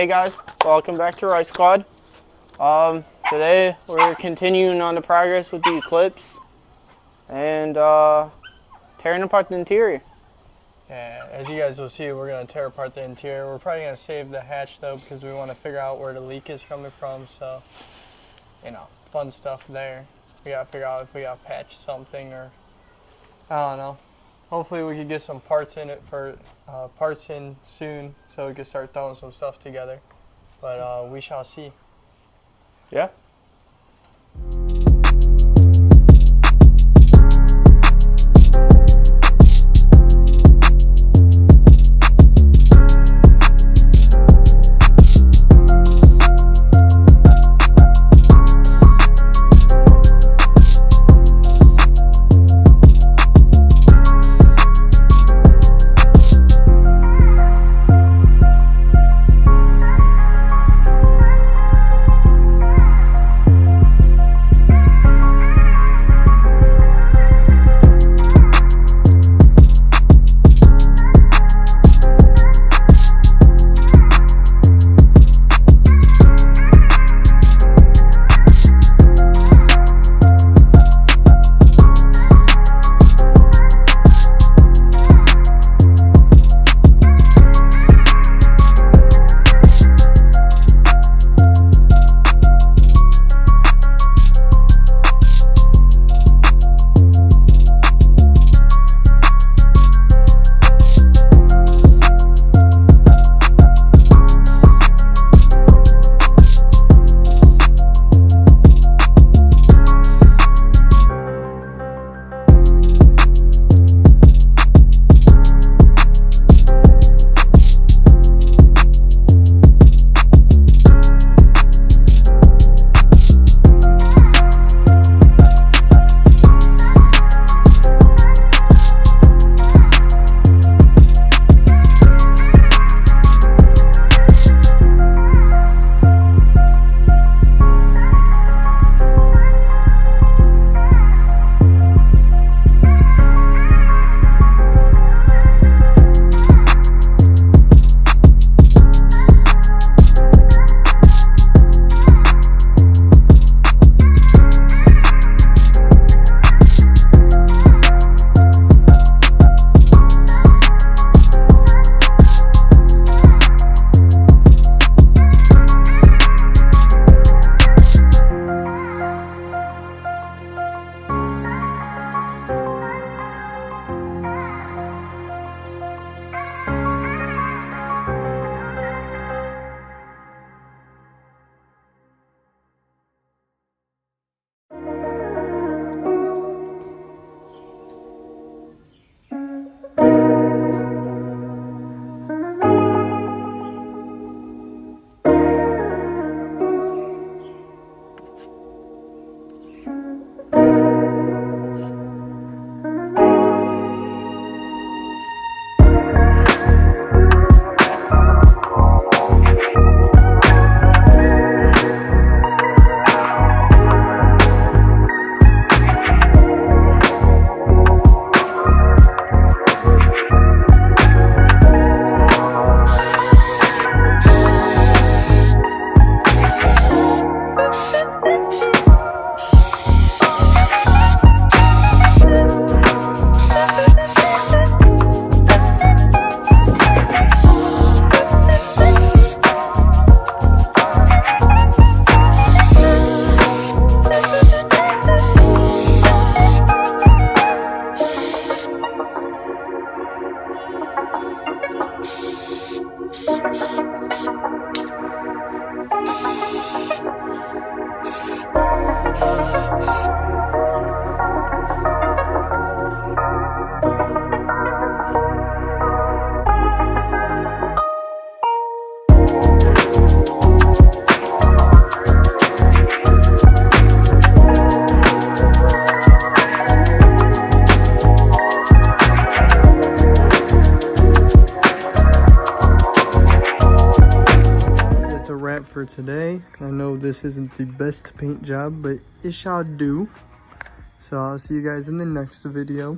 Hey guys, welcome back to Rice Squad. Today we're continuing on the progress with the Eclipse and tearing apart the interior. Yeah, as you guys will see, we're going to tear apart the interior. We're probably going to save the hatch though, because we want to figure out where the leak is coming from. So, you know, fun stuff there. We got to figure out if we got to patch something, or I don't know. Hopefully we can get some parts in soon, so we can start throwing some stuff together. But we shall see. Yeah. For today, I know this isn't the best paint job, but it shall do. So I'll see you guys in the next video.